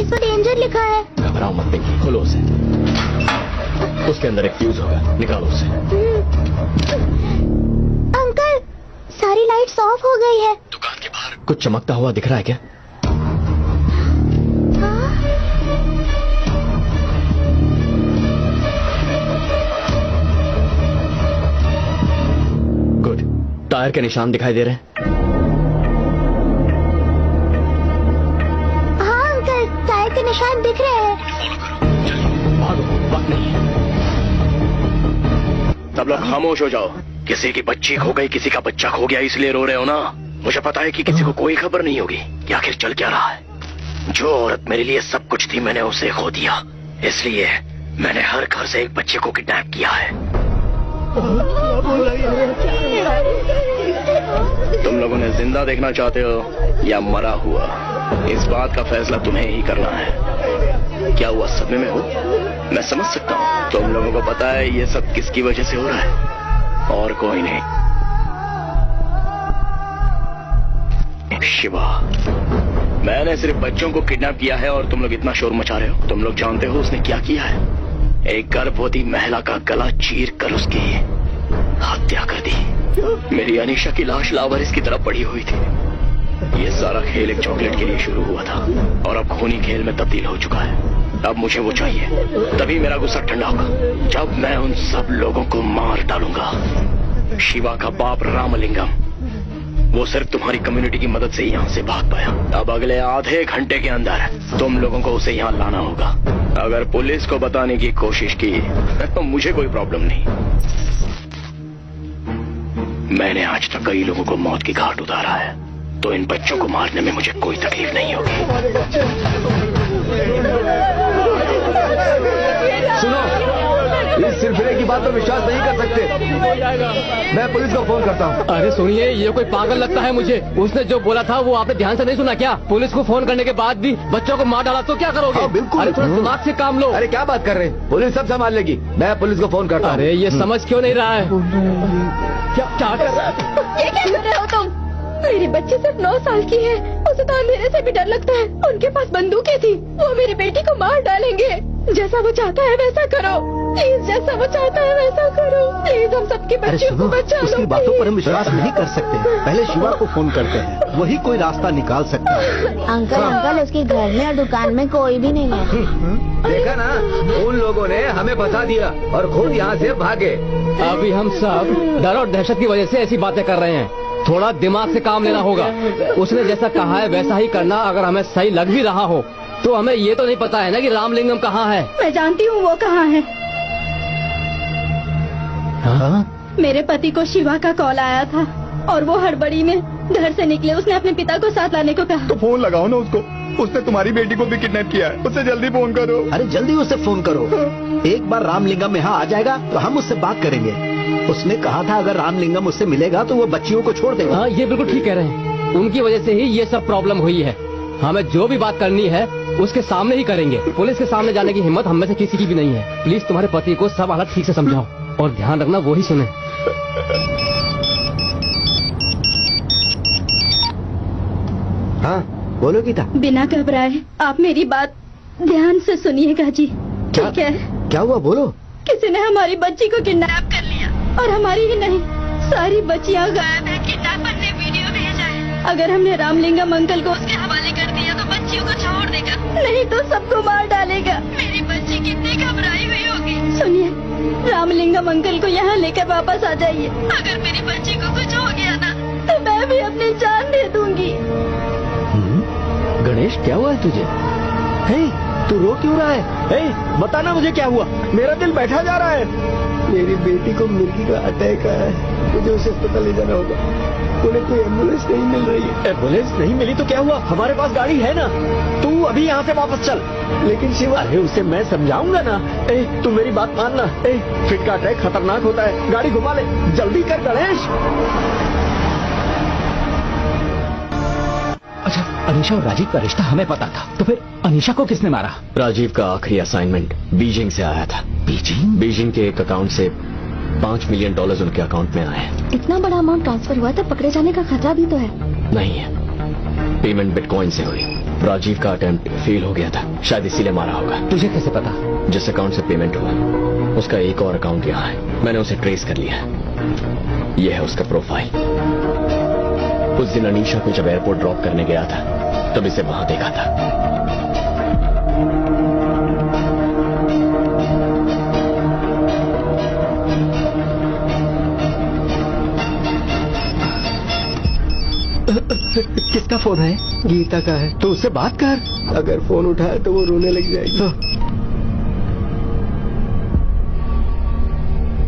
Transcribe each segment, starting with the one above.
इस पर डेंजर लिखा है। घबराओ मत पिंकी, खोलो उसे। उसके अंदर एक फ्यूज होगा, निकालो उसे। अंकल, सारी लाइट्स ऑफ हो गई है। दुकान के बाहर कुछ चमकता हुआ दिख रहा है क्या? गुड। टायर के निशान दिखाई दे रहे हैं? हाँ अंकल, टायर के निशान दिख रहे हैं। भागो, वक्त नहीं है। सब लोग खामोश हो जाओ। किसी की बच्ची खो गई, किसी का बच्चा खो गया, इसलिए रो रहे हो ना? मुझे पता है कि किसी को कोई खबर नहीं होगी कि आखिर चल क्या रहा है। जो औरत मेरे लिए सब कुछ थी, मैंने उसे खो दिया। इसलिए मैंने हर घर से एक बच्चे को किडनैप किया है। तुम लोगों ने जिंदा देखना चाहते हो या मरा हुआ, इस बात का फैसला तुम्हें ही करना है। क्या हुआ, सदमे में हो? मैं समझ सकता हूँ। तुम लोगों को पता है ये सब किसकी वजह से हो रहा है, और कोई नहीं, शिवा। मैंने सिर्फ बच्चों को किडनैप किया है और तुम लोग इतना शोर मचा रहे हो। तुम लोग जानते हो उसने क्या किया है? एक गर्भवती महिला का गला चीर कर उसकी हत्या कर दी। मेरी अनीशा की लाश लावारिस की तरफ पड़ी हुई थी। ये सारा खेल एक चॉकलेट के लिए शुरू हुआ था और अब खूनी खेल में तब्दील हो चुका है। अब मुझे वो चाहिए, तभी मेरा गुस्सा ठंडा होगा, जब मैं उन सब लोगों को मार डालूंगा। शिवा का बाप रामलिंगम, वो सिर्फ तुम्हारी कम्युनिटी की मदद से यहाँ से भाग पाया। अब अगले आधे घंटे के अंदर तुम लोगों को उसे यहाँ लाना होगा। अगर पुलिस को बताने की कोशिश की तो मुझे कोई प्रॉब्लम नहीं। मैंने आज तक कई लोगों को मौत की घाट उतारा है, तो इन बच्चों को मारने में मुझे कोई तकलीफ नहीं होगी। सुनो, इस सिरफिरे की बात पर विश्वास नहीं कर सकते। मैं पुलिस को फोन करता हूँ। अरे सुनिए, ये कोई पागल लगता है मुझे। उसने जो बोला था वो आपने ध्यान से नहीं सुना क्या? पुलिस को फोन करने के बाद भी बच्चों को मार डाला तो क्या करोगे? हाँ, बिल्कुल। अरे थोड़ा दिमाग से काम लो। अरे क्या बात कर रहे हैं, पुलिस सब संभाल लेगी। मैं पुलिस को फोन करता हूँ। अरे ये समझ क्यों नहीं रहा है? क्या कर रहा है? ये क्या कर रहे हो तुम? मेरी बच्ची सिर्फ 9 साल की है, उसे तो अंधेरे से भी डर लगता है। उनके पास बंदूकें थी, वो मेरी बेटी को मार डालेंगे। जैसा वो चाहता है वैसा करो प्लीज, जैसा वो चाहता है वैसा करो प्लीज। हम सबकी बच्चियों को बचा लो। उसकी बातों पर हम विश्वास नहीं कर सकते। पहले शिवा को फोन करते हैं, वही कोई रास्ता निकाल सकता है। अंकल, उसके घर में और दुकान में कोई भी नहीं है। देखा ना, उन लोगों ने हमें फंसा दिया और खुद यहाँ से भागे। अभी हम सब डर और दहशत की वजह से ऐसी बातें कर रहे हैं। थोड़ा दिमाग से काम लेना होगा। उसने जैसा कहा है वैसा ही करना। अगर हमें सही लग भी रहा हो तो हमें ये तो नहीं पता है ना कि रामलिंगम कहाँ है। मैं जानती हूँ वो कहाँ है। हाँ? मेरे पति को शिवा का कॉल आया था और वो हड़बड़ी में घर से निकले। उसने अपने पिता को साथ लाने को कहा। तो फोन लगाओ ना उसको, उसने तुम्हारी बेटी को भी किडनैप किया है। उससे जल्दी फोन करो। अरे जल्दी उसे फोन करो। एक बार रामलिंगम यहाँ आ जाएगा तो हम उससे बात करेंगे। उसने कहा था अगर रामलिंगम उससे मिलेगा तो वो बच्चियों को छोड़ देगा। हाँ, ये बिल्कुल ठीक कह रहे हैं। उनकी वजह से ही ये सब प्रॉब्लम हुई है। हमें जो भी बात करनी है उसके सामने ही करेंगे। पुलिस के सामने जाने की हिम्मत हम में से किसी की भी नहीं है। प्लीज तुम्हारे पति को सब हालत ठीक से समझाओ और ध्यान रखना वो ही सुने। हाँ बोलो गीता। बिना घबराए आप मेरी बात ध्यान से सुनिएगा जी, ठीक है? क्या हुआ, बोलो। किसी ने हमारी बच्ची को किडनैप कर लिया और हमारी ही नहीं, सारी बच्चियां गायब है। किडनैपर ने वीडियो भेजा है। अगर हमने रामलिंगम अंकल को उसके हवाले कर दिया तो बच्चियों को छोड़ देगा, नहीं तो सबको मार डालेगा। मेरी बच्ची कितनी घबराई हुई होगी। सुनिए, रामलिंगम अंकल को यहाँ लेकर वापस आ जाइए। अगर मेरी बच्ची को कुछ हो गया ना तो मैं भी अपनी जान दे दूंगी। गणेश, क्या हुआ है तुझे? हे, तू रो क्यों रहा है? हे, बताना मुझे क्या हुआ। मेरा दिल बैठा जा रहा है। मेरी बेटी को मिर्गी का अटैक आया है, मुझे उसे अस्पताल ले जाना होगा। उन्हें कोई एम्बुलेंस नहीं मिल रही है। एम्बुलेंस नहीं मिली तो क्या हुआ, हमारे पास गाड़ी है ना। तू अभी यहाँ से वापस चल। लेकिन शिवा, अरे उसे मैं समझाऊंगा ना। तू मेरी बात मानना। फिट का अटैक खतरनाक होता है, गाड़ी घुमा ले, जल्दी कर गणेश। अच्छा, अनीशा और राजीव का रिश्ता हमें पता था, तो फिर अनीशा को किसने मारा? राजीव का आखिरी असाइनमेंट बीजिंग से आया था। बीजिंग के एक अकाउंट से $5 मिलियन उनके अकाउंट में आए हैं। इतना बड़ा अमाउंट ट्रांसफर हुआ तो पकड़े जाने का खतरा भी तो है। नहीं है, पेमेंट बिटकॉइन से हुई। राजीव का अटेम्प्ट फेल हो गया था, शायद इसीलिए मारा होगा। तुझे कैसे पता? जिस अकाउंट से पेमेंट हुआ उसका एक और अकाउंट यहाँ है, मैंने उसे ट्रेस कर लिया। यह है उसका प्रोफाइल। उस दिन अनीशा को जब एयरपोर्ट ड्रॉप करने गया था तब इसे वहां देखा था। किसका फोन है? गीता का है। तो उससे बात कर। अगर फोन उठाए तो वो रोने लग जाएगी।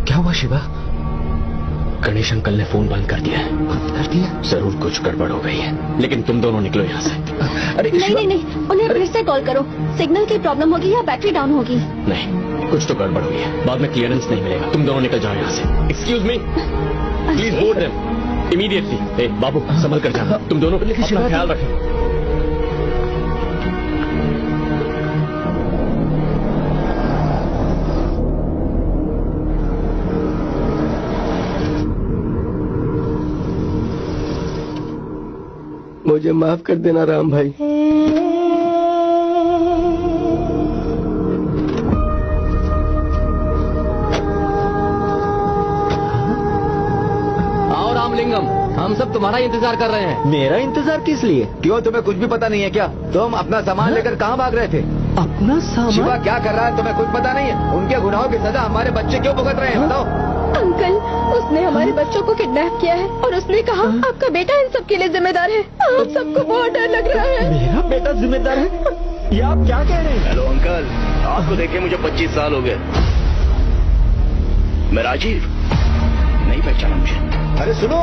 क्या हुआ शिवा? गणेश अंकल ने फोन बंद कर दिया है। बंद कर दिया? जरूर कुछ गड़बड़ हो गई है, लेकिन तुम दोनों निकलो यहाँ से। अरे नहीं नहीं नहीं, उन्हें फिर से कॉल करो। सिग्नल की प्रॉब्लम होगी या बैटरी डाउन होगी। नहीं, कुछ तो गड़बड़ हुई है, बाद में क्लियरेंस नहीं मिलेगा। तुम दोनों निकल जाओ यहाँ से। Excuse me, please board them immediately. ए बाबू, संभल कर जाना। तुम दोनों अपना ख्याल रखें। मुझे माफ कर देना राम भाई। आओ रामलिंगम, हम सब तुम्हारा इंतजार कर रहे हैं। मेरा इंतजार किस लिए? क्यों, तुम्हें कुछ भी पता नहीं है क्या? तुम अपना सामान लेकर कहाँ भाग रहे थे? अपना शिवा सामान? क्या कर रहा है तुम्हें कुछ पता नहीं है? उनके गुनाहों की सजा हमारे बच्चे क्यों भुगत रहे हैं, बताओ। अंकल, उसने हमारे बच्चों को किडनैप किया है और उसने कहा आपका बेटा इन सब के लिए जिम्मेदार है। आप सबको बहुत डर लग रहा है। मेरा बेटा जिम्मेदार है? ये आप क्या कह रहे हैं? हेलो अंकल, आपको देखे मुझे 25 साल हो गए। मैं राजीव, नहीं पहचाना मुझे? अरे सुनो,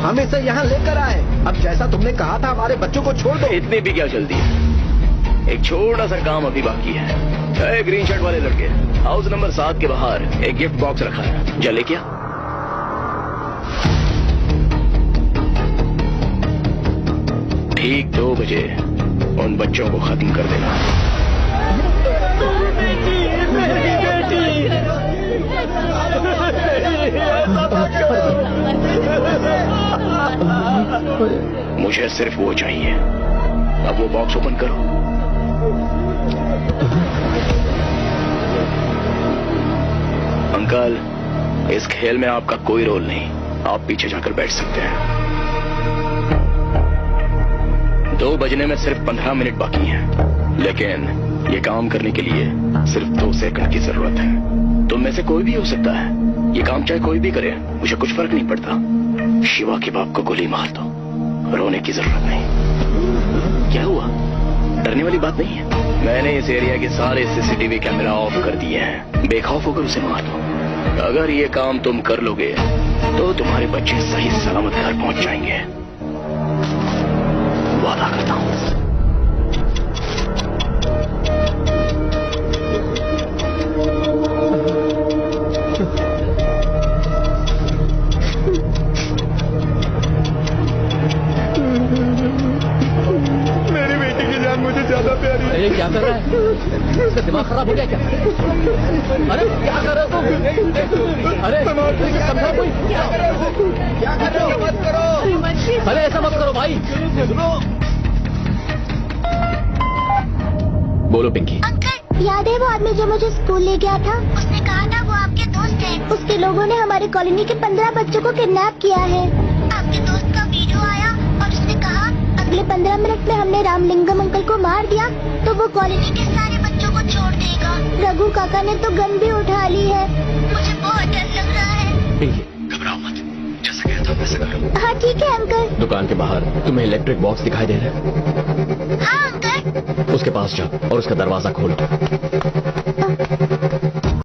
हम इसे यहाँ लेकर आए। अब जैसा तुमने कहा था हमारे बच्चों को छोड़ दो। इतनी भी क्या जल्दी है? एक छोटा सा काम अभी बाकी है। ग्रीन शर्ट वाले लड़के, हाउस नंबर 7 के बाहर एक गिफ्ट बॉक्स रखा है, जा लेके आ। ठीक 2 बजे उन बच्चों को खत्म कर देना। मुझे सिर्फ वो चाहिए। अब वो बॉक्स ओपन करो। अंकल, इस खेल में आपका कोई रोल नहीं, आप पीछे जाकर बैठ सकते हैं। 2 बजने में सिर्फ 15 मिनट बाकी हैं, लेकिन ये काम करने के लिए सिर्फ 2 सेकंड की जरूरत है। तुम में से कोई भी हो सकता है, ये काम चाहे कोई भी करे, मुझे कुछ फर्क नहीं पड़ता। शिवा के बाप को गोली मार दो, रोने की जरूरत नहीं। क्या हुआ? डरने वाली बात नहीं है। मैंने इस एरिया के सारे सीसीटीवी कैमरा ऑफ कर दिए हैं। बेखौफ होकर उसे मार दो। अगर ये काम तुम कर लोगे तो तुम्हारे बच्चे सही सलामत घर पहुंच जाएंगे, वादा करता हूं। मेरी बेटी की जान मुझे ज्यादा प्यारी है। अरे क्या कर रहा है? इसका दिमाग खराब हो गया क्या? अरे क्या कर रहे हो तुम? अरे समझा कोई? क्या कर रहे हो? मत करो। अरे ऐसा मत करो भाई। बोलो पिंकी। अंकल, याद है वो आदमी जो मुझे स्कूल ले गया था? उसने कहा था वो आपके दोस्त हैं। उसके लोगों ने हमारे कॉलोनी के 15 बच्चों को किडनैप किया है। आपके दोस्त का वीडियो आया और उसने कहा अगले 15 मिनट में हमने रामलिंगम अंकल को मार दिया तो वो कॉलोनी के सारे बच्चों को छोड़ देगा। रघु काका ने तो गन भी उठा ली है। मुझे बहुत डर लग रहा है। पिंकी, घबराओ मत, जैसा कहा था वैसा करो। हाँ ठीक है अंकल। दुकान के बाहर तुम्हें इलेक्ट्रिक बॉक्स दिखाई दे रहा है? हाँ अंकल। उसके पास जाओ और उसका दरवाजा खोलो।